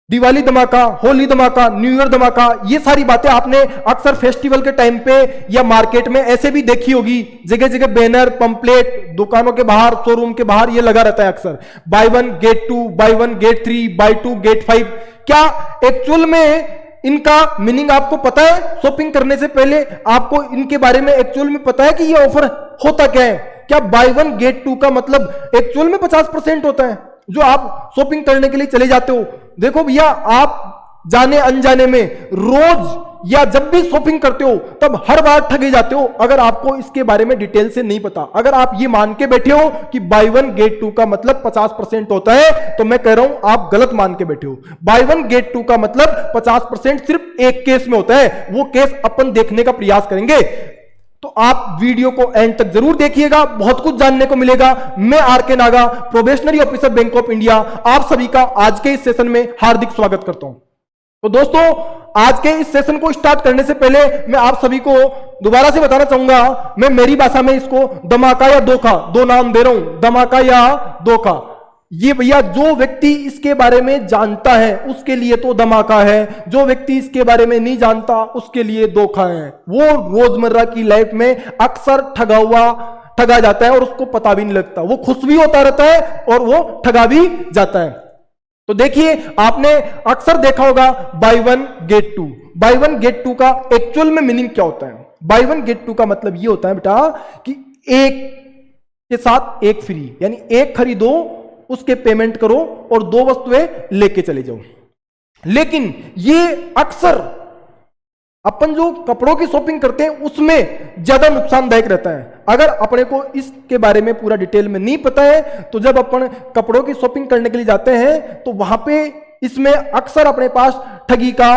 दिवाली धमाका, होली धमाका, new year धमाका, ये सारी बातें आपने अक्सर फेस्टिवल के टाइम पे या मार्केट में ऐसे भी देखी होगी। जगह जगह बैनर, पंपलेट, दुकानों के बाहर, शोरूम के बाहर ये लगा रहता है अक्सर, buy 1 get 2, buy 1 get 3, buy 2 get 5। क्या एक्चुअल में इनका मीनिंग आपको पता है? शॉपिंग करने से पहले आपको इनके बारे में एक्चुअल में पता है कि ये ऑफर होता क्या है? क्या बाय 1 गेट 2 का मतलब एक्चुअल में 50% होता है जो आप शॉपिंग करने के लिए चले जाते हो? देखो भैया, आप जाने अनजाने में रोज या जब भी शॉपिंग करते हो तब हर बार ठगे जाते हो, अगर आपको इसके बारे में डिटेल से नहीं पता। अगर आप ये मान के बैठे हो कि बाय 1 गेट 2 का मतलब 50% होता है, तो मैं कह रहा हूं आप गलत मान के बैठे हो। बाय 1 गेट 2 का मतलब 50% सिर्फ एक केस में होता है, वो केस अपन देखने का प्रयास करेंगे। तो आप वीडियो को एंड तक जरूर देखिएगा, बहुत कुछ जानने को मिलेगा। मैं RK. Naga, probationary officer bank of India, आप सभी का आज के इस सेशन में हार्दिक स्वागत करता हूं। तो दोस्तों, आज के इस सेशन को स्टार्ट करने से पहले मैं आप सभी को दोबारा से बताना चाहूंगा, मैं मेरी भाषा में इसको धमाका या धोखा, दो नाम दे रहा हूं, धमाका या धोखा। ये भैया जो व्यक्ति इसके बारे में जानता है उसके लिए तो धमाका है, जो व्यक्ति इसके बारे में नहीं जानता उसके लिए धोखा है। वो रोजमर्रा की लाइफ में अक्सर ठगा जाता है और उसको पता भी नहीं लगता, वो खुश भी होता रहता है और वो ठगा भी जाता है। तो देखिए, आपने अक्सर देखा होगा बाय 1 गेट 2। बाय 1 गेट 2 का एक्चुअल में मीनिंग क्या होता है? बाय 1 गेट 2 का मतलब ये होता है बेटा कि एक के साथ एक फ्री, यानी एक खरीदो उसके पेमेंट करो और 2 वस्तुएं लेके चले जाओ। लेकिन ये अक्सर अपन जो कपड़ों की शॉपिंग करते हैं उसमें ज्यादा नुकसानदायक रहता है। अगर अपने को इसके बारे में पूरा डिटेल में नहीं पता है तो जब अपन कपड़ों की शॉपिंग करने के लिए जाते हैं तो वहां पे इसमें अक्सर अपने पास ठगी का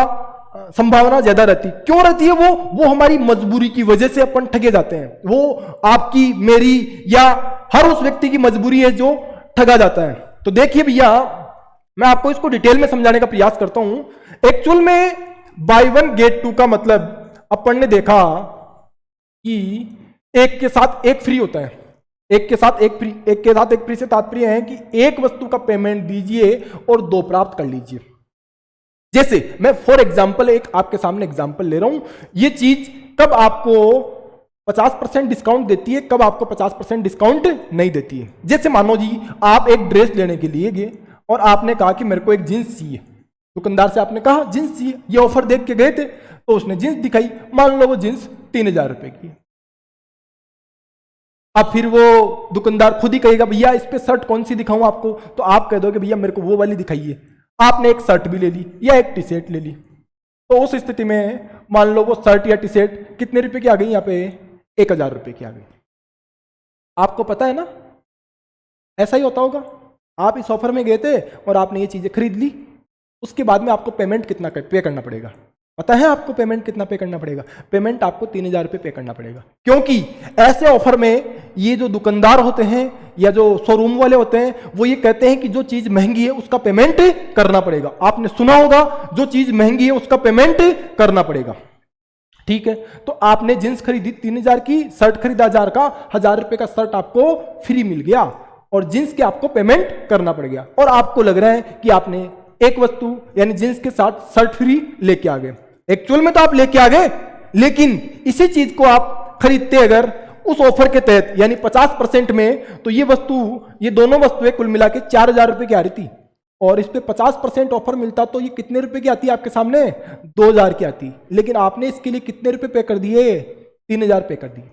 संभावना ज्यादा रहती। क्यों रहती है? वो हमारी मजबूरी की वजह से अपन ठगे जाते हैं। वो आपकी, मेरी या हर उस व्यक्ति की मजबूरी है जो ठगा जाता है। तो देखिए भैया, मैं आपको इसको डिटेल में समझाने का प्रयास करता हूं। एक्चुअल में बाय 1 गेट 2 का मतलब अपन ने देखा कि एक के साथ एक फ्री होता है। एक के साथ एक फ्री से तात्पर्य है कि एक वस्तु का पेमेंट दीजिए और 2 प्राप्त कर लीजिए। जैसे मैं फॉर एग्जाम्पल एक आपके सामने एग्जाम्पल ले रहा हूं, ये चीज कब आपको 50% डिस्काउंट देती है, कब आपको 50% डिस्काउंट नहीं देती है। जैसे मानो जी, आप एक ड्रेस लेने के लिए गए और आपने कहा कि मेरे को एक जींस चाहिए। दुकानदार से आपने कहा जींस चाहिए, ये ऑफर देख के गए थे तो उसने जींस दिखाई, मान लो वो जींस 3000 रुपए की। अब फिर वो दुकानदार खुद ही कहेगा भैया इस पे शर्ट कौन सी दिखाऊं आपको, तो आप कह दोगे भैया मेरे को वो वाली दिखाइए। आपने एक शर्ट भी ले ली या एक टी शर्ट ले ली, तो उस स्थिति में मान लो वो शर्ट या टी शर्ट कितने रुपए की आ गई? यहाँ पे 1000 रुपए की आ गई। आपको पता है ना, ऐसा ही होता होगा। आप इस ऑफर में गए थे और आपने ये चीजें खरीद ली, उसके बाद में आपको पेमेंट कितना पे करना पड़ेगा? पता है आपको पेमेंट कितना पे करना पड़ेगा? पेमेंट आपको 3000 रुपये पे करना पड़ेगा। क्योंकि ऐसे ऑफर में ये जो दुकानदार होते हैं या जो शोरूम वाले होते हैं वो ये कहते हैं कि जो चीज महंगी है उसका पेमेंट करना पड़ेगा। आपने सुना होगा, जो चीज महंगी है उसका पेमेंट करना पड़ेगा। ठीक है, तो आपने जींस खरीदी 3000 की, शर्ट खरीदा 1000 का, 1000 रुपए का शर्ट आपको फ्री मिल गया और जींस के आपको पेमेंट करना पड़ गया। और आपको लग रहा है कि आपने एक वस्तु यानी जींस के साथ शर्ट फ्री लेके आ गए। एक्चुअल में तो आप लेके आ गए, लेकिन इसी चीज को आप खरीदते अगर उस ऑफर के तहत यानी 50% में, तो ये दोनों वस्तुएं कुल मिला के 4000 रुपए की आ रही थी और इस पे 50% ऑफर मिलता तो ये कितने रुपए की आती है आपके सामने? 2000 की आती। लेकिन आपने इसके लिए कितने रुपए पे कर दिए? 3000 पे कर दिए।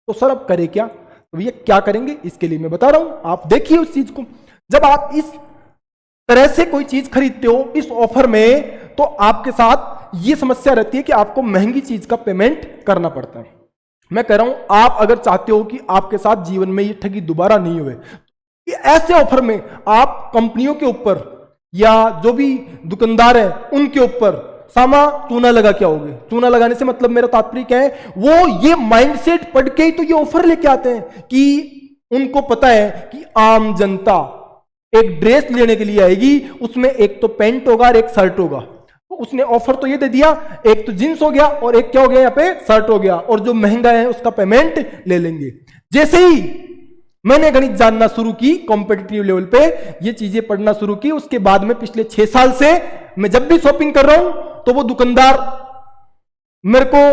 तो सर अब करे क्या? तो भैया क्या करेंगे इसके लिए मैं बता रहा हूं, आप देखिए उस चीज को। जब आप इस तरह से कोई चीज खरीदते हो इस ऑफर में, तो आपके साथ ये समस्या रहती है कि आपको महंगी चीज का पेमेंट करना पड़ता है। मैं कह रहा हूं, आप अगर चाहते हो कि आपके साथ जीवन में ये ठगी दोबारा नहीं हुए, ऐसे ऑफर में आप कंपनियों के ऊपर या जो भी दुकानदार है उनके ऊपर सामा चूना लगा के आओगे। चूना लगाने से मतलब मेरा तात्पर्य क्या है, वो ये माइंडसेट पढ़ के ही तो ये ऑफर लेके आते हैं कि उनको पता है कि आम जनता एक ड्रेस लेने के लिए आएगी, उसमें एक तो पैंट होगा और एक शर्ट होगा। तो उसने ऑफर तो ये दे दिया, एक तो जींस हो गया और एक क्या हो गया यहाँ पे? शर्ट हो गया, और जो महंगा है उसका पेमेंट ले लेंगे। जैसे ही मैंने गणित जानना शुरू की, कॉम्पिटिटिव लेवल पे ये चीजें पढ़ना शुरू की, उसके बाद में पिछले 6 साल से मैं जब भी शॉपिंग कर रहा हूं तो वो दुकानदार मेरे को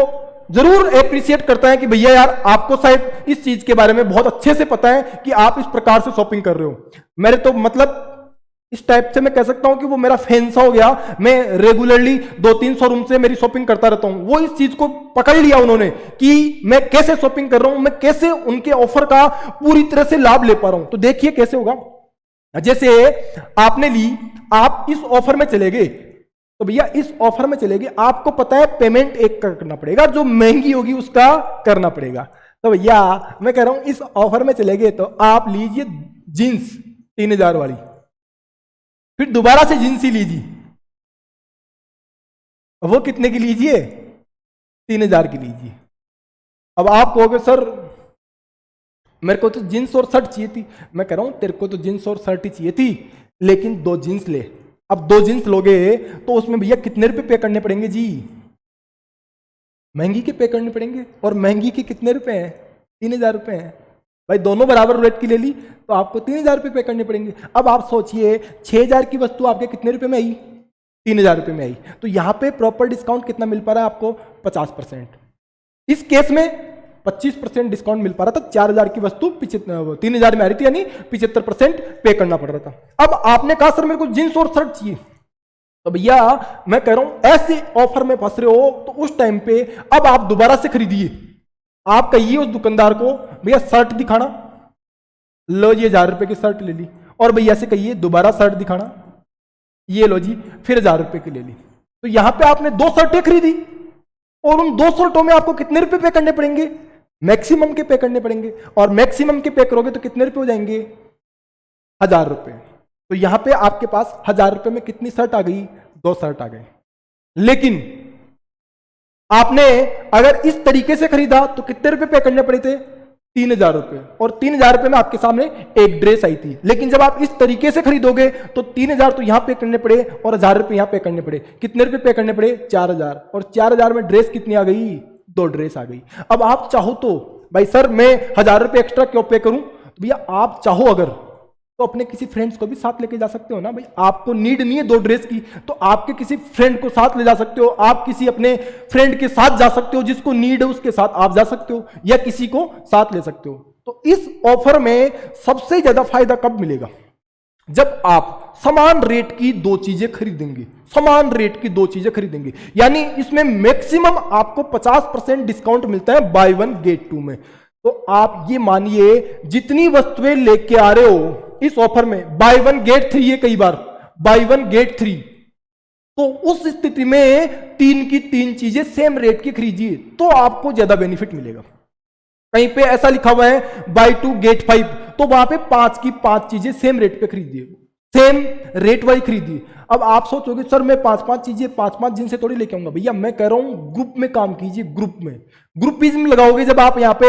जरूर एप्रिशिएट करता है कि भैया यार आपको शायद इस चीज के बारे में बहुत अच्छे से पता है कि आप इस प्रकार से शॉपिंग कर रहे हो। मेरे तो मतलब इस टाइप से मैं कह सकता हूं कि वो मेरा फैन सा हो गया। मैं रेगुलरली 2-3 शोरूम से मेरी शॉपिंग करता रहता हूं। वो इस चीज को पकड़ लिया उन्होंने कि मैं कैसे शॉपिंग कर रहा हूं, मैं कैसे उनके ऑफर का पूरी तरह से लाभ ले पा रहा हूं। तो देखिए कैसे होगा। जैसे आपने ली, आप इस ऑफर में चले गए, तो भैया इस ऑफर में चले गए, आपको पता है पेमेंट एक करना पड़ेगा, जो महंगी होगी उसका करना पड़ेगा। तो भैया मैं कह रहा हूं इस ऑफर में चले गए तो आप लीजिए जींस 3000 वाली, फिर दोबारा से जींस ही लीजिए। वो कितने की लीजिए? 3000 की लीजिए। अब आप कहोगे सर मेरे को तो जींस और शर्ट चाहिए थी। मैं कह रहा हूं तेरे को तो जींस और शर्ट ही चाहिए थी, लेकिन 2 जींस ले। अब 2 जींस लोगे तो उसमें भैया कितने रुपए पे करने पड़ेंगे जी? महंगी के पे करने पड़ेंगे। और महंगी के कितने रुपए हैं? 3000 रुपए हैं। भाई दोनों बराबर रेट की ले ली तो आपको 3000 रुपये पे करने पड़ेंगे। अब आप सोचिए 6000 की वस्तु आपके कितने रुपए में आई? 3000 रुपये में आई। तो यहां पे प्रॉपर डिस्काउंट कितना मिल पा रहा है आपको? 50%। इस केस में 25% डिस्काउंट मिल पा रहा था। 4000 की वस्तु 3000 में आ रही थी, यानी 75% पे करना पड़ रहा था। अब आपने कहा सर मेरे को जींस और शर्ट चाहिए, तो भैया मैं कह रहा हूं ऐसे ऑफर में फंस रहे हो तो उस टाइम पे अब आप दोबारा से खरीदिए। आप कहिए उस दुकानदार को भैया शर्ट दिखाना, लो जी 1000 रुपए की शर्ट ले ली। और भैया से कहिए दोबारा शर्ट दिखाना, ये लो जी फिर 1000 रुपए की ले ली। तो यहां पे आपने 2 शर्टें खरीदी और उन 2 शर्टों में आपको कितने रुपए पे करने पड़ेंगे? मैक्सिमम के पे करने पड़ेंगे। और मैक्सिमम के पे करोगे तो कितने रुपए हो जाएंगे? 1000 रुपए। तो यहां पे आपके पास 1000 रुपए में कितनी शर्ट आ गई? 2 शर्ट आ गई। लेकिन आपने अगर इस तरीके से खरीदा तो कितने रुपए पे करने पड़े थे? 3000 रुपए। और 3000 रुपए में आपके सामने एक ड्रेस आई थी। लेकिन जब आप इस तरीके से खरीदोगे तो 3000 तो यहां पे करने पड़े और 1000 रुपए यहां पे करने पड़े। कितने रुपए पे करने पड़े? 4000। और 4000 में ड्रेस कितनी आ गई? 2 ड्रेस आ गई। अब आप चाहो तो भाई सर मैं 1000 रुपए एक्स्ट्रा क्यों पे करूं? तो भैया आप चाहो अगर तो अपने किसी फ्रेंड्स को भी साथ लेके जा सकते हो ना। भाई आपको नीड नहीं है 2 ड्रेस की, तो आपके किसी फ्रेंड को साथ ले जा सकते हो। आप किसी अपने फ्रेंड के साथ जा सकते हो, जिसको नीड है उसके साथ आप जा सकते हो, या किसी को साथ ले सकते हो। तो इस ऑफर में सबसे ज्यादा फायदा कब मिलेगा? जब आप समान रेट की 2 चीजें खरीदेंगे। समान रेट की 2 चीजें खरीदेंगे, यानी इसमें मैक्सिमम आपको 50% डिस्काउंट मिलता है बाय 1 गेट 2 में। तो आप ये मानिए जितनी वस्तुएं लेके आ रहे हो इस ऑफर में, बाय 1 गेट 3 है, कई बार बाय 1 गेट 3, तो उस स्थिति में 3 की 3 चीजें सेम रेट की खरीदिए तो आपको ज्यादा बेनिफिट मिलेगा। कहीं पे ऐसा लिखा हुआ है बाय 2 गेट 5, तो वहां पे 5 की 5 चीजें सेम रेट पे खरीदिए, सेम रेट वाइज खरीदिए। अब आप सोचोगे सर मैं 5-5 चीजें 5-5 दिन से थोड़ी लेके आऊंगा। भैया मैं कह रहा हूं ग्रुप में काम कीजिए। ग्रुप में ग्रुपिज्म लगाओगे जब आप यहाँ पे,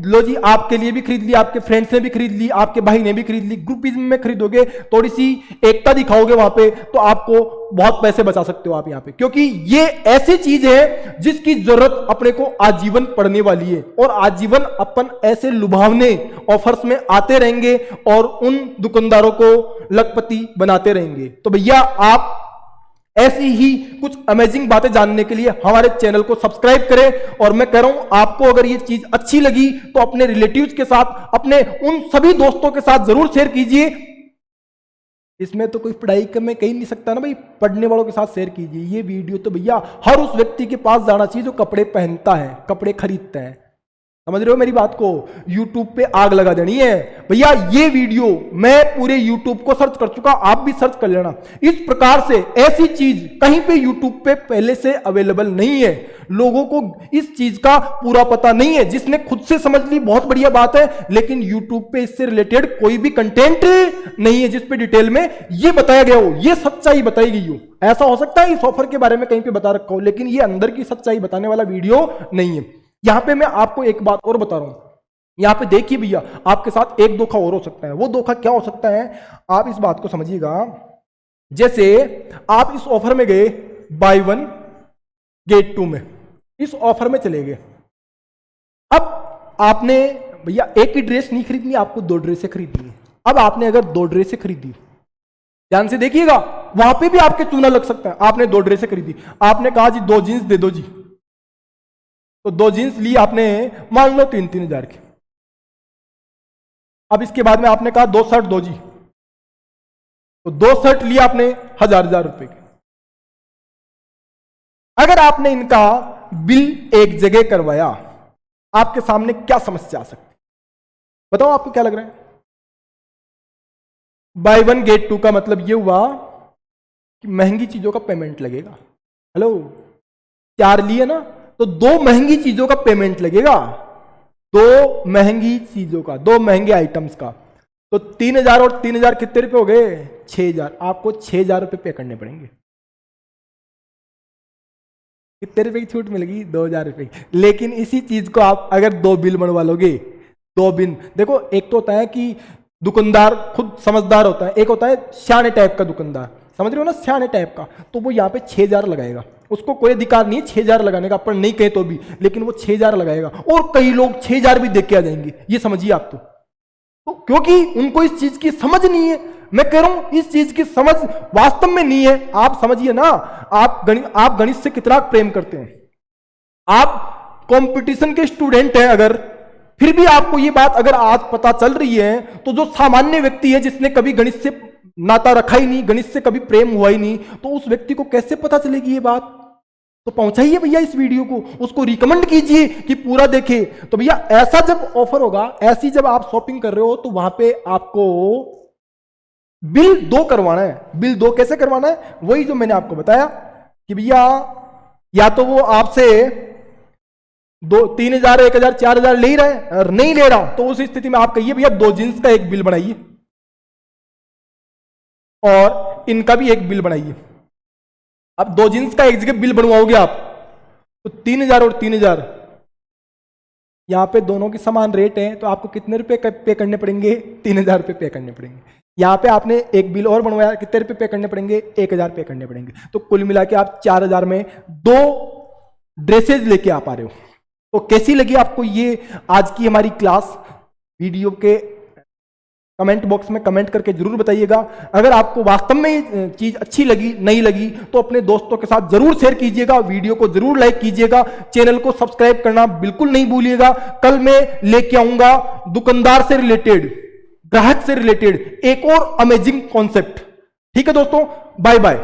लो जी आपके लिए भी खरीद ली, आपके फ्रेंड्स ने भी खरीद ली, आपके भाई ने भी खरीद ली, ग्रुपिज्म में खरीदोगे, थोड़ी सी एकता दिखाओगे वहां पे, तो आपको बहुत पैसे बचा सकते हो आप यहाँ पे। क्योंकि ये ऐसी चीज है जिसकी जरूरत अपने को आजीवन पड़ने वाली है, और आजीवन अपन ऐसे लुभावने ऑफर्स में आते रहेंगे और उन दुकानदारों को लखपति बनाते रहेंगे। तो भैया आप ऐसी ही कुछ अमेजिंग बातें जानने के लिए हमारे चैनल को सब्सक्राइब करें। और मैं कह रहा हूं आपको अगर ये चीज अच्छी लगी तो अपने रिलेटिव्स के साथ, अपने उन सभी दोस्तों के साथ जरूर शेयर कीजिए। इसमें तो कोई पढ़ाई में कह नहीं सकता ना भाई, पढ़ने वालों के साथ शेयर कीजिए। ये वीडियो तो भैया हर उस व्यक्ति के पास जाना चाहिए जो कपड़े पहनता है, कपड़े खरीदता है। समझ रहे हो मेरी बात को? YouTube पे आग लगा देनी है भैया। ये वीडियो मैं पूरे YouTube को सर्च कर चुका, आप भी सर्च कर लेना। इस प्रकार से ऐसी चीज कहीं पे YouTube पे पहले से अवेलेबल नहीं है। लोगों को इस चीज का पूरा पता नहीं है। जिसने खुद से समझ ली बहुत बढ़िया बात है, लेकिन YouTube पे इससे रिलेटेड कोई भी कंटेंट नहीं है जिस पे डिटेल में ये बताया गया हो, ये सच्चाई बताई गई हो। ऐसा हो सकता है इस ऑफर के बारे में कहीं पे बता रखा हो, लेकिन ये अंदर की सच्चाई बताने वाला वीडियो नहीं है। यहां पे मैं आपको एक बात और बता रहा हूं, यहां पे देखिए भैया आपके साथ एक धोखा और हो सकता है। वो धोखा क्या हो सकता है आप इस बात को समझिएगा। जैसे आप इस ऑफर में गए बाय 1 गेट 2 में, इस ऑफर में चले गए। अब आपने भैया एक ही ड्रेस नहीं खरीदनी, आपको 2 ड्रेसें खरीदनी है। अब आपने अगर 2 ड्रेसें खरीदी, ध्यान से देखिएगा, वहां पे भी आपके चूना लग सकता है। आपने 2 ड्रेसें खरीदी, आपने कहा जी 2 जींस दे दो जी, तो 2 जींस ली आपने, मान लो 3-3 हजार की। अब इसके बाद में आपने कहा 2 शर्ट दो जी, तो 2 शर्ट लिया आपने 1000 रुपए के। अगर आपने इनका बिल एक जगह करवाया, आपके सामने क्या समस्या आ सकती है? बताओ आपको क्या लग रहा है? बाय 1 गेट 2 का मतलब यह हुआ कि महंगी चीजों का पेमेंट लगेगा। हेलो, 4 लिए ना, तो 2 महंगी चीजों का पेमेंट लगेगा, 2 महंगी चीजों का, 2 महंगे आइटम्स का। तो 3000 और 3000 कितने रुपए हो गए? 6000। आपको 6000 रुपए पे करने पड़ेंगे। कितने रुपए की छूट मिलेगी? 2000 रुपए की। लेकिन इसी चीज को आप अगर 2 बिल बनवा लोगे, 2 बिल, देखो एक तो होता है कि दुकानदार खुद समझदार होता है, एक होता है सियाने टाइप का दुकानदार, समझ रहे हो ना, सियाने टाइप का, तो वो यहाँ पे 6000 लगाएगा। उसको कोई अधिकार नहीं है 6000 लगाने का, अपन नहीं कहे तो भी, लेकिन वो 6000 लगाएगा। और कई लोग 6000 भी देख के आ जाएंगे, ये समझिए आप। तो क्योंकि उनको इस चीज की समझ नहीं है। मैं कह रहा हूं इस चीज की समझ वास्तव में नहीं है। आप समझिए ना, आप गणित से कितना प्रेम करते हैं, आप कंपटीशन के स्टूडेंट हैं, अगर फिर भी आपको ये बात अगर आज पता चल रही है, तो जो सामान्य व्यक्ति है जिसने कभी गणित से नाता रखा ही नहीं, गणित से कभी प्रेम हुआ ही नहीं, तो उस व्यक्ति को कैसे पता चलेगी ये बात? तो पहुंचाइए भैया इस वीडियो को, उसको रिकमेंड कीजिए कि पूरा देखे। तो भैया ऐसा जब ऑफर होगा, ऐसी जब आप शॉपिंग कर रहे हो, तो वहां पे आपको बिल 2 करवाना है। बिल 2 कैसे करवाना है? वही जो मैंने आपको बताया कि भैया या तो वो आपसे 3000, 1000, 4000 ले ही रहा है, और नहीं ले रहा तो उस स्थिति में आप कहिए भैया 2 जींस का एक बिल बनाइए और इनका भी एक बिल बनाइए। अब 2 जींस का एक जगह बिल बनवाओगे आप, तो 3000 और 3000, यहां पे दोनों की समान रेट है, तो आपको कितने रुपए पे करने पड़ेंगे? 3000 रुपए पे करने पड़ेंगे। यहां पे आपने एक बिल और बनवाया, कितने रुपए पे करने पड़ेंगे? 1000 पे करने पड़ेंगे। तो कुल मिला के आप 4000 में 2 ड्रेसेज लेके आ पा रहे हो। तो कैसी लगी आपको ये आज की हमारी क्लास? वीडियो के कमेंट बॉक्स में कमेंट करके जरूर बताइएगा। अगर आपको वास्तव में ये चीज अच्छी लगी, नहीं लगी, तो अपने दोस्तों के साथ जरूर शेयर कीजिएगा, वीडियो को जरूर लाइक कीजिएगा, चैनल को सब्सक्राइब करना बिल्कुल नहीं भूलिएगा। कल मैं लेके आऊंगा दुकानदार से रिलेटेड, ग्राहक से रिलेटेड एक और अमेजिंग कॉन्सेप्ट। ठीक है दोस्तों, बाय बाय।